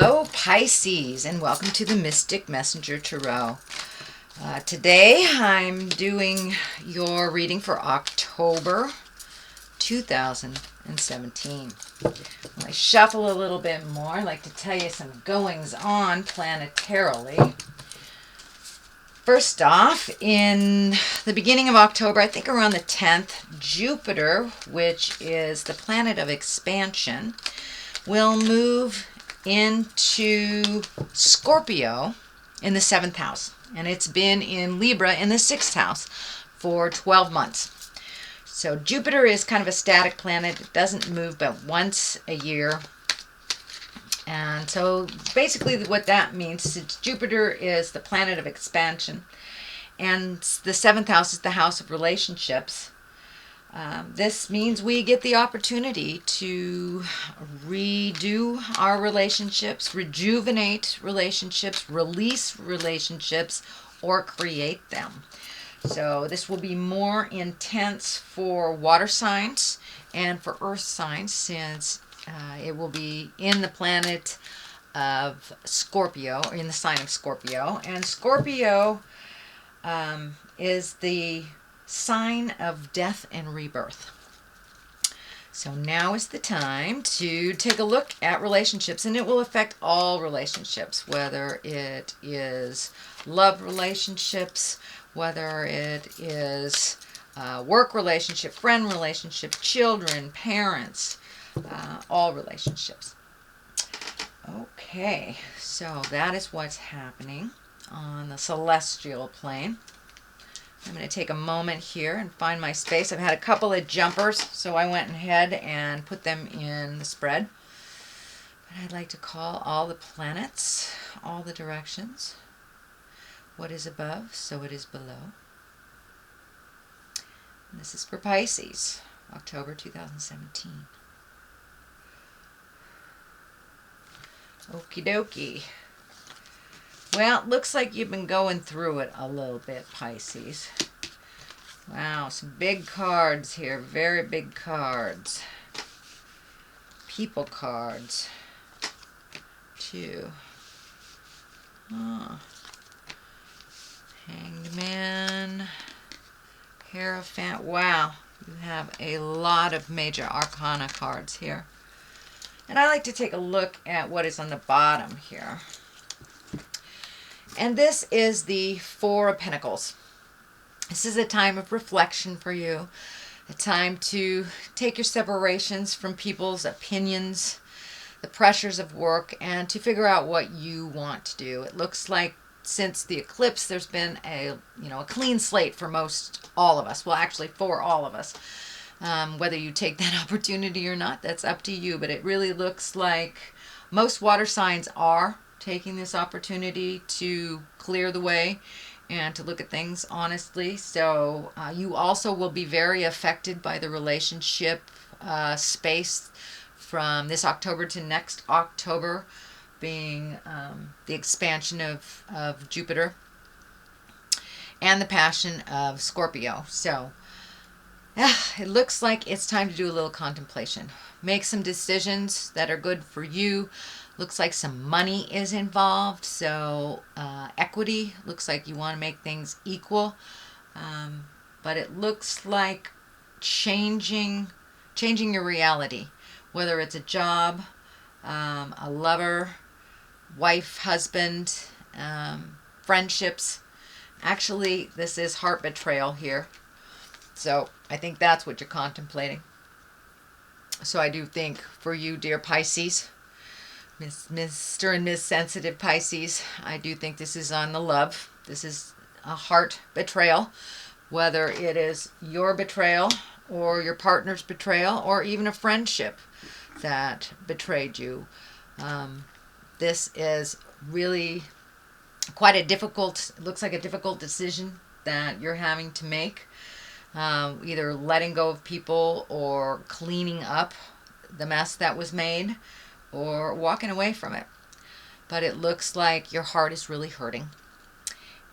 Hello Pisces, and welcome to the Mystic Messenger Tarot. Today I'm doing your reading for October 2017. When I shuffle a little bit more, I'd like to tell you some goings on planetarily. First off, in the beginning of October, I think around the 10th, Jupiter, which is the planet of expansion, will move into Scorpio in the 7th house, and it's been in Libra in the 6th house for 12 months. So Jupiter is kind of a static planet. It doesn't move but once a year. And so basically what that means is Jupiter is the planet of expansion, and the 7th house is the house of relationships. This means we get the opportunity to redo our relationships, rejuvenate relationships, release relationships, or create them. So this will be more intense for water signs and for earth signs, since it will be in the planet of Scorpio, or in the sign of Scorpio. And Scorpio is the sign of death and rebirth. So now is the time to take a look at relationships, and it will affect all relationships, whether it is love relationships, whether it is work relationship, friend relationship, children, parents, all relationships. Okay, so that is what's happening on the celestial plane. I'm going to take a moment here and find my space. I've had a couple of jumpers, so I went ahead and put them in the spread. But I'd like to call all the planets, all the directions. What is above, so it is below. And this is for Pisces, October 2017. Okie dokie. Well, it looks like you've been going through it a little bit, Pisces. Wow, some big cards here. Very big cards. People cards. Two. Oh. Hanged Man. Hierophant. Wow, you have a lot of major arcana cards here. And I like to take a look at what is on the bottom here. And this is the Four of Pentacles. This is a time of reflection for you, a time to take your separations from people's opinions, the pressures of work, and to figure out what you want to do. It looks like since the eclipse, there's been a clean slate for all of us. Well, actually, for all of us. Whether you take that opportunity or not, that's up to you. But it really looks like most water signs are taking this opportunity to clear the way and to look at things honestly. So you also will be very affected by the relationship space from this October to next October, being the expansion of Jupiter and the passion of Scorpio. So it looks like it's time to do a little contemplation. Make some decisions that are good for you. Looks like some money is involved, so equity. Looks like you want to make things equal, but it looks like changing your reality, whether it's a job, a lover, wife, husband, friendships. Actually, this is heart betrayal here, so I think that's what you're contemplating. So I do think for you, dear Pisces, Mr. and Miss Sensitive Pisces, I do think this is on the love. This is a heart betrayal, whether it is your betrayal or your partner's betrayal or even a friendship that betrayed you. This is really quite a difficult, it looks like a difficult decision that you're having to make. Either letting go of people or cleaning up the mess that was made, or walking away from it. But it looks like your heart is really hurting,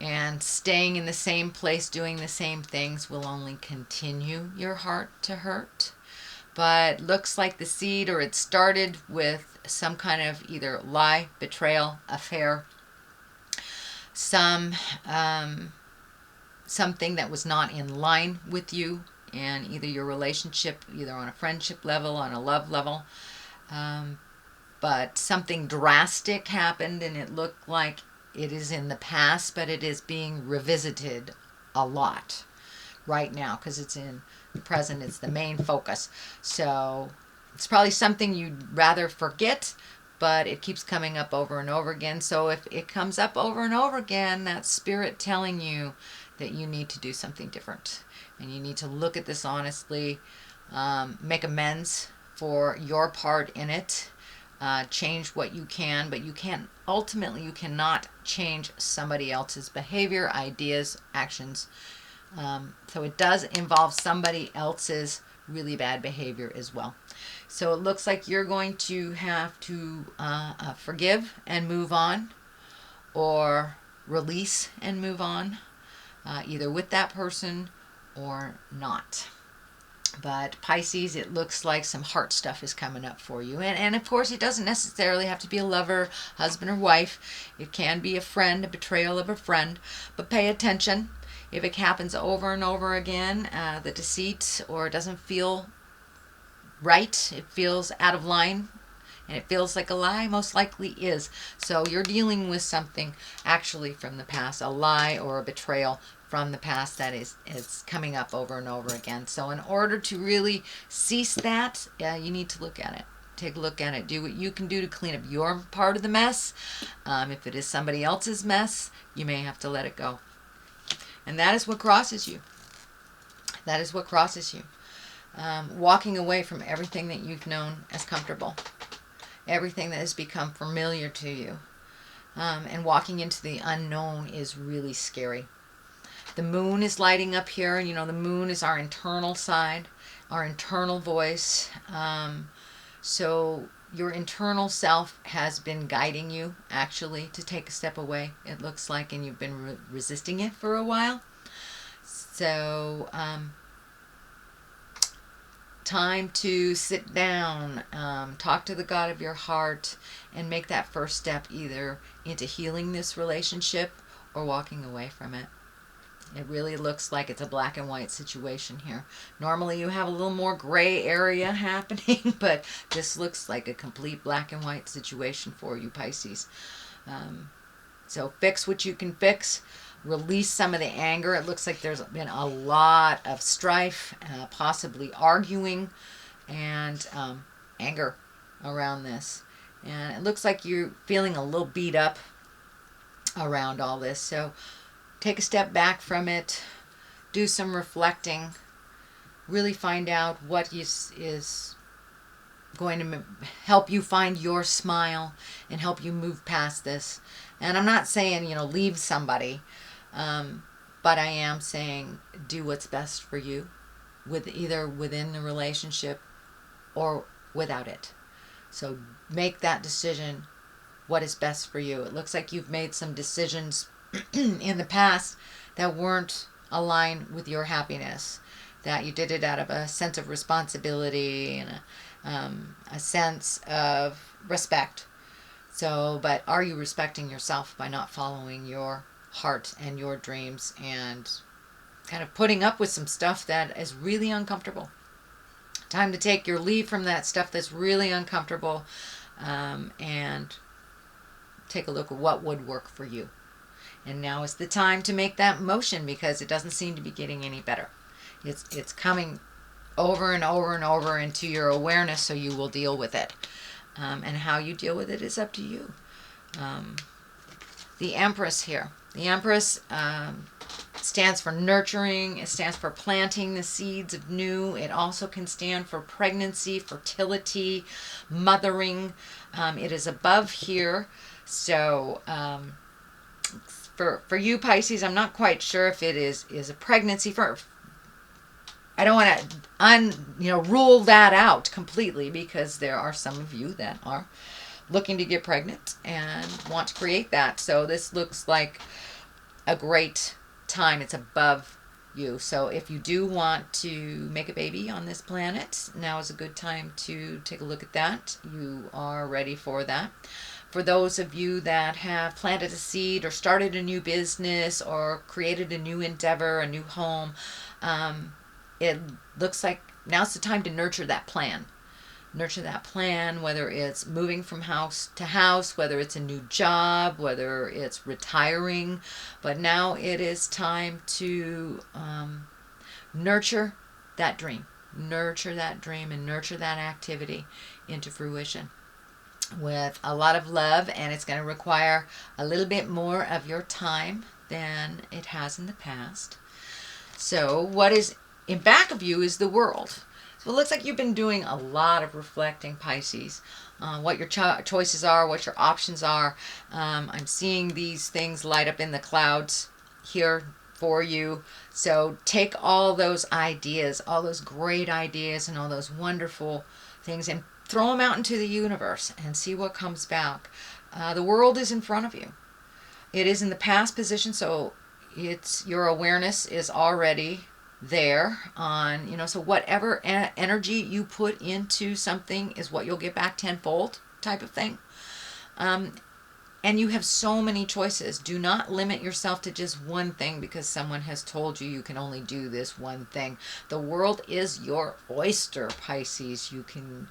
and staying in the same place doing the same things will only continue your heart to hurt. But looks like the seed, or it started with some kind of either lie, betrayal, affair, something that was not in line with you and either your relationship, either on a friendship level, on a love level. But something drastic happened and it looked like it is in the past, but it is being revisited a lot right now because it's in the present. It's the main focus. So it's probably something you'd rather forget, but it keeps coming up over and over again. So if it comes up over and over again, that's spirit telling you that you need to do something different. And you need to look at this honestly, make amends for your part in it, change what you can, but you can't, ultimately you cannot change somebody else's behavior, ideas, actions. So it does involve somebody else's really bad behavior as well. So it looks like you're going to have to forgive and move on, or release and move on, either with that person or not. But Pisces, it looks like some heart stuff is coming up for you. And of course, it doesn't necessarily have to be a lover, husband, or wife. It can be a friend, a betrayal of a friend. But pay attention. If it happens over and over again, the deceit, or it doesn't feel right, it feels out of line, and it feels like a lie, most likely is. So you're dealing with something actually from the past, a lie or a betrayal from the past that is coming up over and over again. So in order to really cease that, you need to look at it. Take a look at it. Do what you can do to clean up your part of the mess. If it is somebody else's mess, you may have to let it go. And that is what crosses you. That is what crosses you. Walking away from everything that you've known as comfortable. Everything that has become familiar to you. And walking into the unknown is really scary. The moon is lighting up here, and you know the moon is our internal side, our internal voice. So your internal self has been guiding you actually to take a step away, it looks like, and you've been resisting it for a while. So time to sit down, talk to the God of your heart, and make that first step either into healing this relationship or walking away from it. It really looks like it's a black and white situation here. Normally you have a little more gray area happening, but this looks like a complete black and white situation for you, Pisces. So fix what you can fix. Release some of the anger. It looks like there's been a lot of strife, possibly arguing, and anger around this. And it looks like you're feeling a little beat up around all this. So take a step back from it, do some reflecting, really find out what is going to help you find your smile and help you move past this. And I'm not saying, leave somebody, but I am saying do what's best for you, with either within the relationship or without it. So make that decision, what is best for you. It looks like you've made some decisions in the past that weren't aligned with your happiness, that you did it out of a sense of responsibility and a sense of respect. So, but are you respecting yourself by not following your heart and your dreams and kind of putting up with some stuff that is really uncomfortable? Time to take your leave from that stuff that's really uncomfortable, and take a look at what would work for you. And now is the time to make that motion, because it doesn't seem to be getting any better. It's coming over and over and over into your awareness, so you will deal with it. And how you deal with it is up to you. The Empress here. The Empress stands for nurturing. It stands for planting the seeds of new. It also can stand for pregnancy, fertility, mothering. It is above here. So for you, Pisces, I'm not quite sure if it is a pregnancy. I don't want to rule that out completely, because there are some of you that are looking to get pregnant and want to create that. So this looks like a great time. It's above you. So if you do want to make a baby on this planet, now is a good time to take a look at that. You are ready for that. For those of you that have planted a seed or started a new business or created a new endeavor, a new home, it looks like now's the time to nurture that plan. Nurture that plan, whether it's moving from house to house, whether it's a new job, whether it's retiring. But now it is time to nurture that dream. Nurture that dream and nurture that activity into fruition with a lot of love, and it's going to require a little bit more of your time than it has in the past. So what is in back of you is the world. So it looks like you've been doing a lot of reflecting, Pisces, what your choices are, what your options are. I'm seeing these things light up in the clouds here for you. So take all those ideas, all those great ideas and all those wonderful things, and throw them out into the universe and see what comes back. The world is in front of you. It is in the past position, so it's your awareness is already there on, so whatever energy you put into something is what you'll get back tenfold type of thing. And you have so many choices. Do not limit yourself to just one thing because someone has told you you can only do this one thing. The world is your oyster, Pisces. You can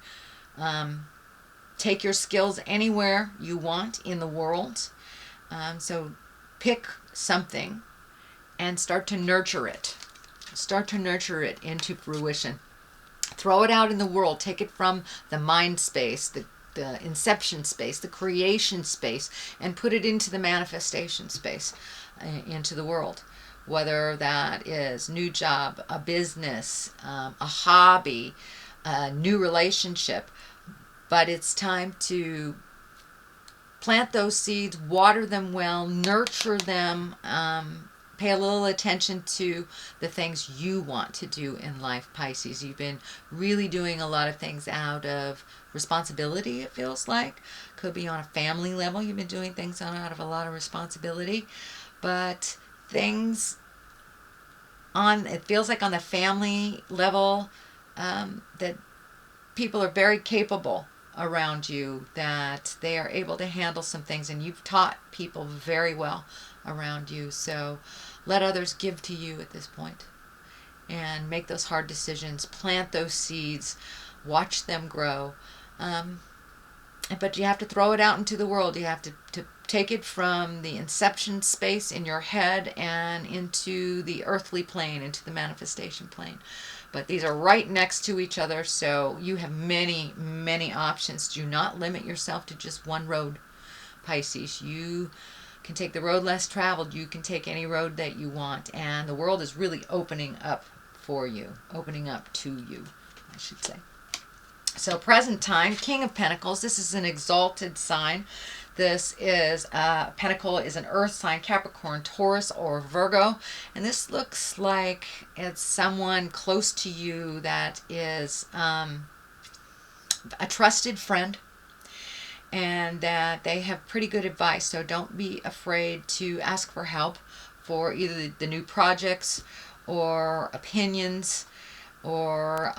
take your skills anywhere you want in the world. So pick something and start to nurture it. Start to nurture it into fruition. Throw it out in the world. Take it from the mind space, the inception space, the creation space, and put it into the manifestation space, into the world. Whether that is new job, a business, a hobby, a new relationship. But it's time to plant those seeds, water them well, nurture them, pay a little attention to the things you want to do in life, Pisces. You've been really doing a lot of things out of responsibility, it feels like. Could be on a family level. You've been doing things out of a lot of responsibility. But things it feels like on the family level, that people are very capable around you, that they are able to handle some things, and you've taught people very well around you. So let others give to you at this point and make those hard decisions, plant those seeds, watch them grow. But you have to throw it out into the world. You have to take it from the inception space in your head and into the earthly plane, into the manifestation plane. But these are right next to each other, so you have many, many options. Do not limit yourself to just one road, Pisces. You can take the road less traveled. You can take any road that you want, and the world is really opening up for you, opening up to you, I should say. So present time, King of Pentacles. This is an exalted sign. This is Pentacle is an earth sign, Capricorn, Taurus, or Virgo. And this looks like it's someone close to you that is a trusted friend, and that they have pretty good advice. So don't be afraid to ask for help for either the new projects or opinions, or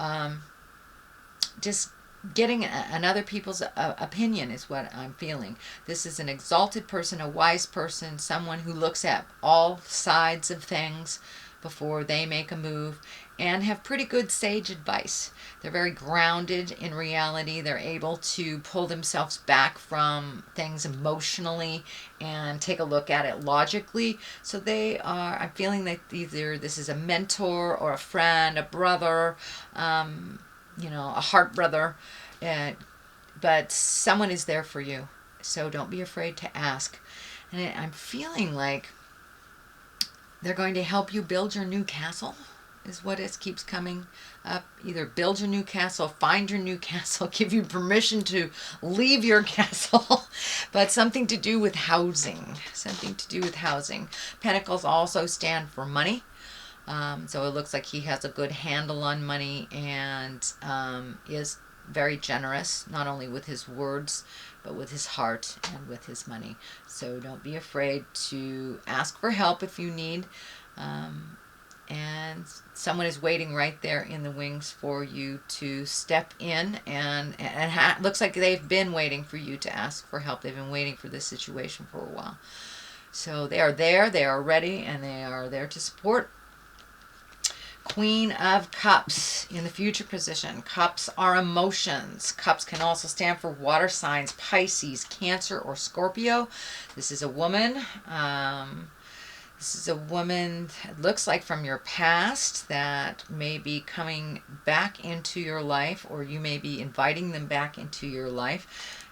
just getting another people's opinion is what I'm feeling. This is an exalted person, a wise person, someone who looks at all sides of things before they make a move, and have pretty good sage advice. They're very grounded in reality. They're able to pull themselves back from things emotionally and take a look at it logically. So I'm feeling that either this is a mentor or a friend, a brother, a heart brother, but someone is there for you. So don't be afraid to ask. And I'm feeling like they're going to help you build your new castle, is what it keeps coming up. Either build your new castle, find your new castle, give you permission to leave your castle, but something to do with housing. Something to do with housing. Pentacles also stand for money. So it looks like he has a good handle on money and is very generous, not only with his words, but with his heart and with his money. So don't be afraid to ask for help if you need. and someone is waiting right there in the wings for you to step in, and looks like they've been waiting for you to ask for help. They've been waiting for this situation for a while. So they are there, they are ready, and they are there to support. Queen of Cups in the future position. Cups are emotions. Cups can also stand for water signs, Pisces, Cancer, or Scorpio. This is a woman. This is a woman, it looks like from your past, that may be coming back into your life, or you may be inviting them back into your life.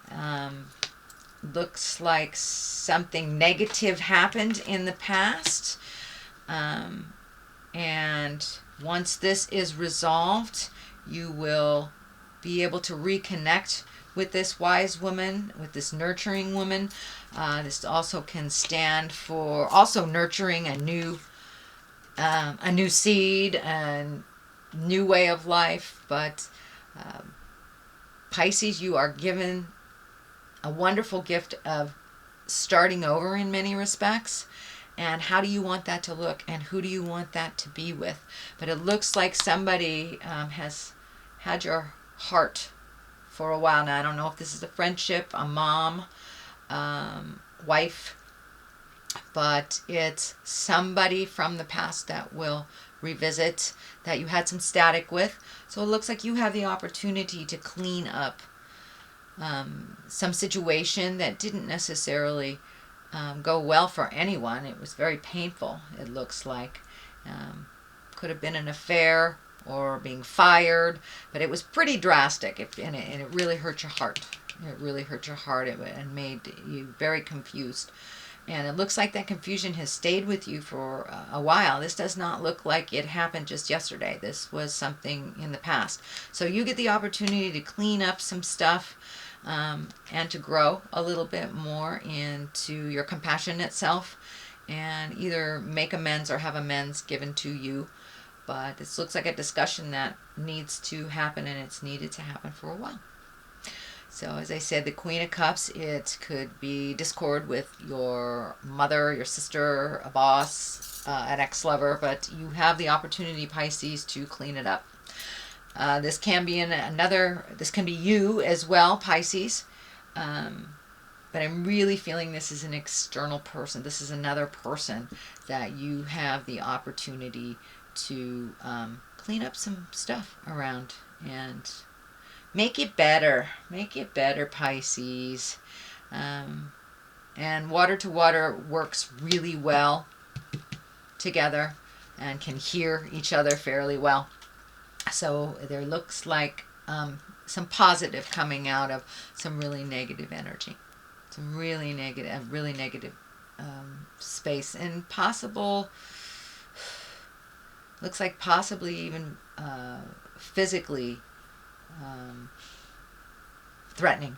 Looks like something negative happened in the past. And once this is resolved, you will be able to reconnect with this wise woman, with this nurturing woman. This also can stand for also nurturing a new seed and new way of life. But Pisces, you are given a wonderful gift of starting over in many respects. And how do you want that to look, and who do you want that to be with? But it looks like somebody has had your heart for a while now. I don't know if this is a friendship, a mom, wife, but it's somebody from the past that will revisit, that you had some static with. So it looks like you have the opportunity to clean up some situation that didn't necessarily go well for anyone. It was very painful, it looks like. Could have been an affair or being fired, but it was pretty drastic, and it really hurt your heart. It really hurt your heart and made you very confused. And it looks like that confusion has stayed with you for a while. This does not look like it happened just yesterday. This was something in the past. So you get the opportunity to clean up some stuff, and to grow a little bit more into your compassionate self, and either make amends or have amends given to you. But this looks like a discussion that needs to happen, and it's needed to happen for a while. So as I said, the Queen of Cups, it could be discord with your mother, your sister, a boss, an ex-lover, but you have the opportunity, Pisces, to clean it up. This can be this can be you as well, Pisces. But I'm really feeling this is an external person. This is another person that you have the opportunity to clean up some stuff around and make it better. Make it better, Pisces. And water to water works really well together and can hear each other fairly well. So there looks like some positive coming out of some really negative energy, some really negative space, and looks like possibly even physically threatening.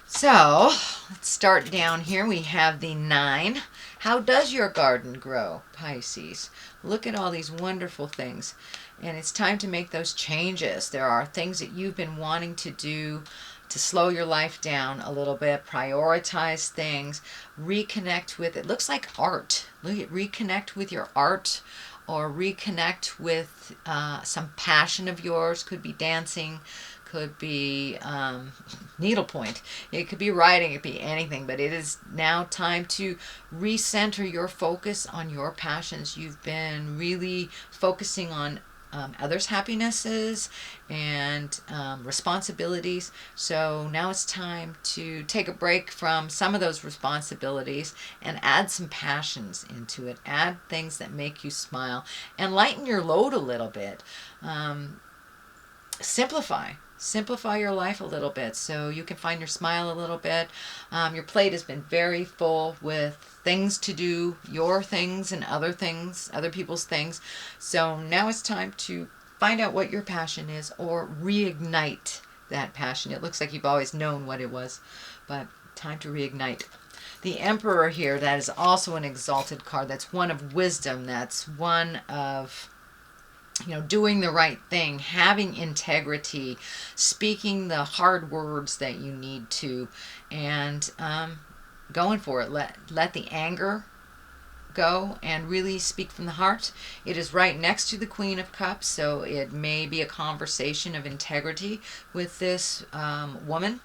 So let's start down here. We have the 9. How does your garden grow, Pisces? Look at all these wonderful things. And it's time to make those changes. There are things that you've been wanting to do to slow your life down a little bit, prioritize things, reconnect with, it looks like art. Reconnect with your art, or reconnect with some passion of yours. Could be dancing, could be needlepoint, it could be writing, it could be anything. But it is now time to recenter your focus on your passions. You've been really focusing on others' happinesses and responsibilities. So now it's time to take a break from some of those responsibilities and add some passions into it. Add things that make you smile and lighten your load a little bit. Simplify your life a little bit so you can find your smile a little bit. Your plate has been very full with things to do, your things and other people's things. So now it's time to find out what your passion is, or reignite that passion. It looks like you've always known what it was, but time to reignite. The Emperor here, that is also an exalted card. That's one of wisdom. That's one of doing the right thing, having integrity, speaking the hard words that you need to, and going for it. Let the anger go and really speak from the heart. It is right next to the Queen of Cups, so it may be a conversation of integrity with this woman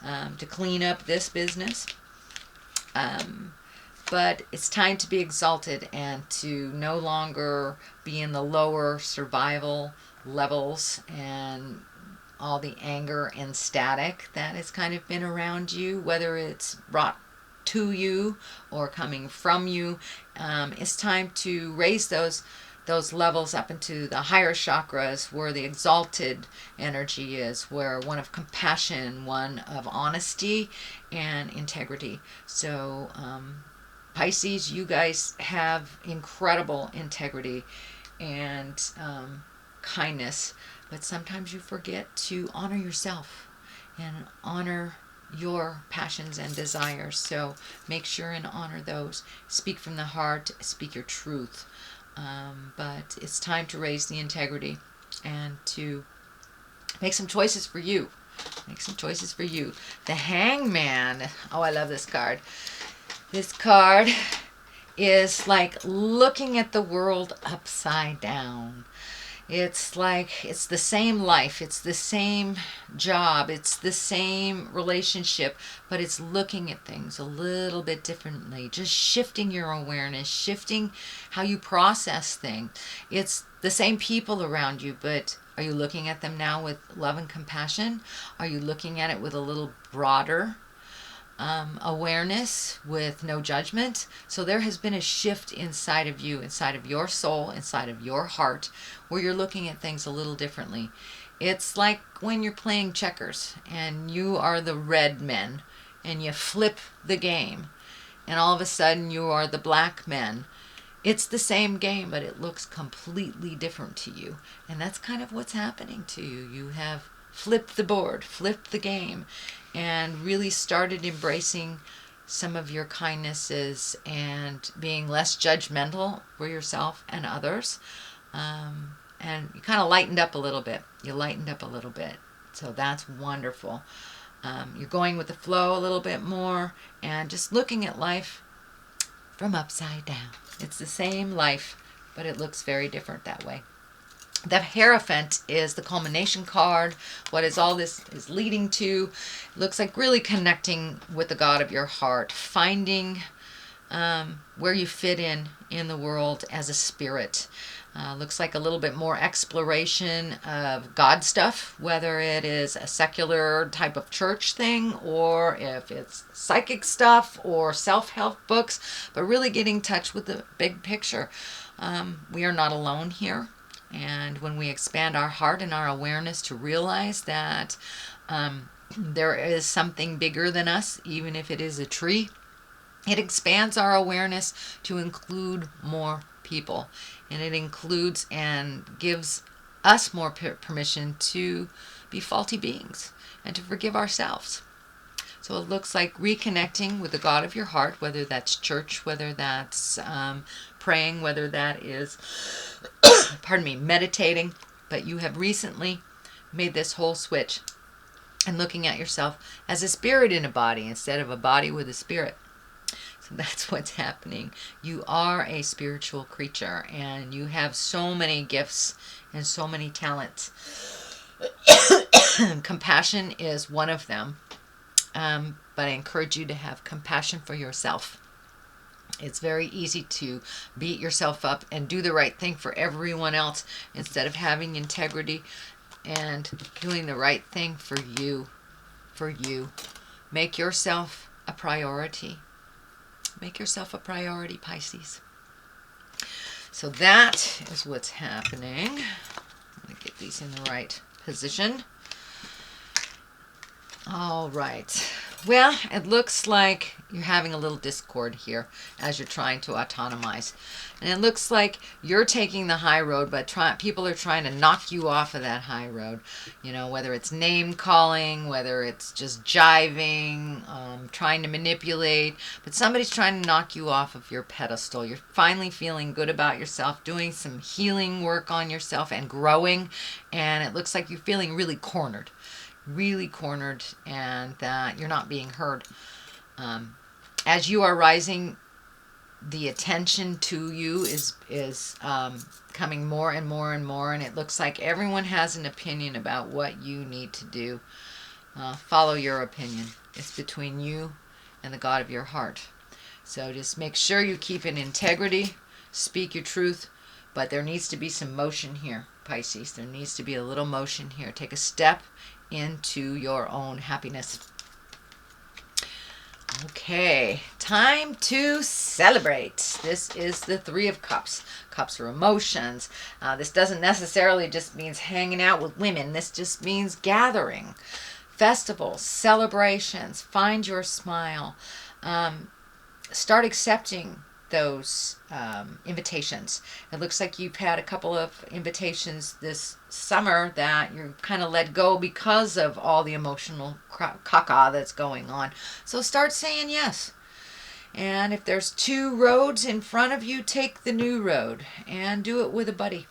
to clean up this business. But it's time to be exalted and to no longer be in the lower survival levels and all the anger and static that has kind of been around you, whether it's brought to you or coming from you. It's time to raise those levels up into the higher chakras where the exalted energy is, where one of compassion, one of honesty and integrity. So Pisces, you guys have incredible integrity and kindness, but sometimes you forget to honor yourself and honor your passions and desires. So make sure and honor those. Speak from the heart, speak your truth. But it's time to raise the integrity and to make some choices for you. Make some choices for you. The Hangman. Oh, I love this card. This card is like looking at the world upside down. It's like it's the same life, it's the same job, it's the same relationship, but it's looking at things a little bit differently. Just shifting your awareness, shifting how you process things. It's the same people around you, but are you looking at them now with love and compassion? Are you looking at it with a little broader awareness, with no judgment? So there has been a shift inside of you, inside of your soul, inside of your heart, where you're looking at things a little differently. It's like when you're playing checkers and you are the red men and you flip the game and all of a sudden you are the black men. It's the same game, but it looks completely different to you. And that's kind of what's happening to you. You have flipped the board, flipped the game, and really started embracing some of your kindnesses and being less judgmental for yourself and others. And you kind of lightened up a little bit. You lightened up a little bit. So that's wonderful. You're going with the flow a little bit more and just looking at life from upside down. It's the same life, but it looks very different that way. The Hierophant is the culmination card. What is all this is leading to? It looks like really connecting with the God of your heart, finding where you fit in the world as a spirit. Looks like a little bit more exploration of God stuff, whether it is a secular type of church thing or if it's psychic stuff or self-help books, but really getting in touch with the big picture. We are not alone here. And when we expand our heart and our awareness to realize that there is something bigger than us, even if it is a tree, it expands our awareness to include more people. And it includes and gives us more permission to be faulty beings and to forgive ourselves. So it looks like reconnecting with the God of your heart, whether that's church, whether that's praying, whether that is, meditating. But you have recently made this whole switch and looking at yourself as a spirit in a body instead of a body with a spirit. So that's what's happening. You are a spiritual creature and you have so many gifts and so many talents. Compassion is one of them. But I encourage you to have compassion for yourself. It's very easy to beat yourself up and do the right thing for everyone else instead of having integrity and doing the right thing for you. For you. Make yourself a priority. Make yourself a priority, Pisces. So that is what's happening. I'm going to get these in the right position. All right. Well, it looks like you're having a little discord here as you're trying to autonomize. And it looks like you're taking the high road, but people are trying to knock you off of that high road. You know, whether it's name calling, whether it's just jiving, trying to manipulate. But somebody's trying to knock you off of your pedestal. You're finally feeling good about yourself, doing some healing work on yourself and growing. And it looks like you're feeling really cornered. Really cornered, and that you're not being heard. As you are rising the attention to you is coming more and more and more, and it looks like everyone has an opinion about what you need to do. Follow your opinion. It's between you and the God of your heart. So just make sure you keep in integrity, speak your truth, but there needs to be some motion here, Pisces. There needs to be a little motion here. Take a step into your own happiness. Okay, time to celebrate. This is the Three of Cups. Cups are emotions. This doesn't necessarily just means hanging out with women. This just means gathering, festivals, celebrations. Find your smile. Start accepting those invitations. It looks like you've had a couple of invitations this summer that you kind of let go because of all the emotional caca that's going on. So start saying yes. And if there's 2 roads in front of you, take the new road and do it with a buddy.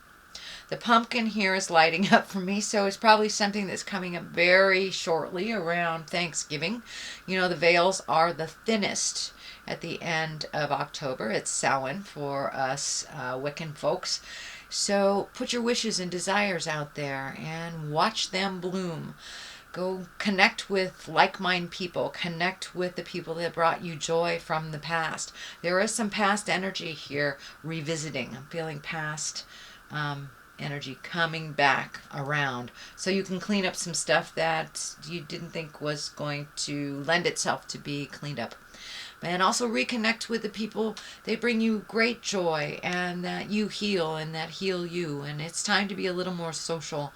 The pumpkin here is lighting up for me, so it's probably something that's coming up very shortly around Thanksgiving. You know, the veils are the thinnest at the end of October. It's Samhain for us Wiccan folks. So put your wishes and desires out there and watch them bloom. Go connect with like-minded people. Connect with the people that brought you joy from the past. There is some past energy here revisiting. I'm feeling past energy coming back around, so you can clean up some stuff that you didn't think was going to lend itself to be cleaned up. And also reconnect with the people. They bring you great joy, and that you heal and that heal you. And it's time to be a little more social.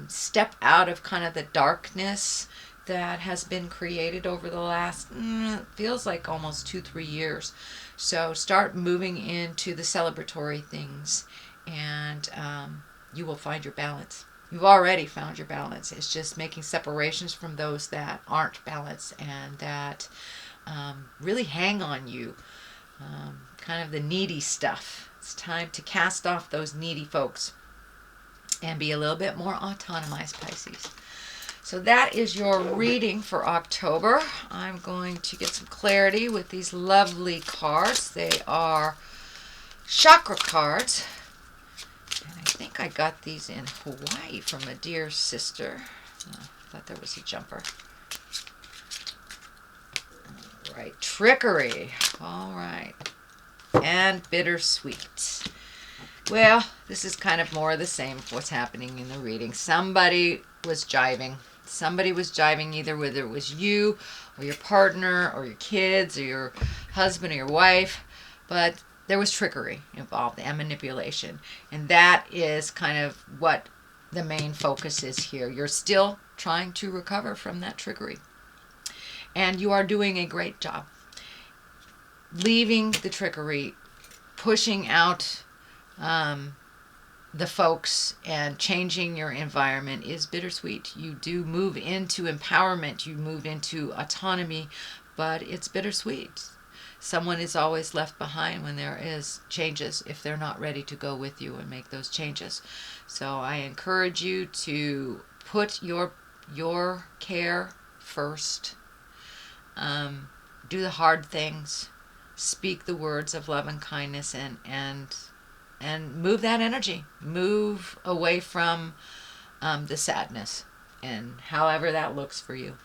Step out of kind of the darkness that has been created over the last, feels like almost 2-3 years. So start moving into the celebratory things, and you will find your balance. You've already found your balance. It's just making separations from those that aren't balanced and that really hang on you. Kind of the needy stuff. It's time to cast off those needy folks and be a little bit more autonomized, Pisces. So that is your reading for October. I'm going to get some clarity with these lovely cards. They are chakra cards. And I think I got these in Hawaii from a dear sister. I thought there was a jumper. All right, trickery. All right. And bittersweet. Well, this is kind of more of the same of what's happening in the reading. Somebody was jiving. Somebody was jiving, either whether it was you or your partner or your kids or your husband or your wife, but there was trickery involved and manipulation. And that is kind of what the main focus is here. You're still trying to recover from that trickery. And you are doing a great job. Leaving the trickery, pushing out the folks, and changing your environment is bittersweet. You do move into empowerment, you move into autonomy, but it's bittersweet. Someone is always left behind when there is changes, if they're not ready to go with you and make those changes. So I encourage you to put your care first. Do the hard things. Speak the words of love and kindness, and move that energy. Move away from the sadness, and however that looks for you.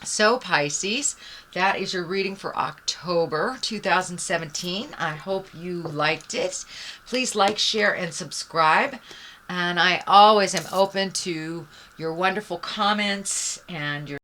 So Pisces, that is your reading for October 2017. I hope you liked it. Please like, share, and subscribe. And I always am open to your wonderful comments and your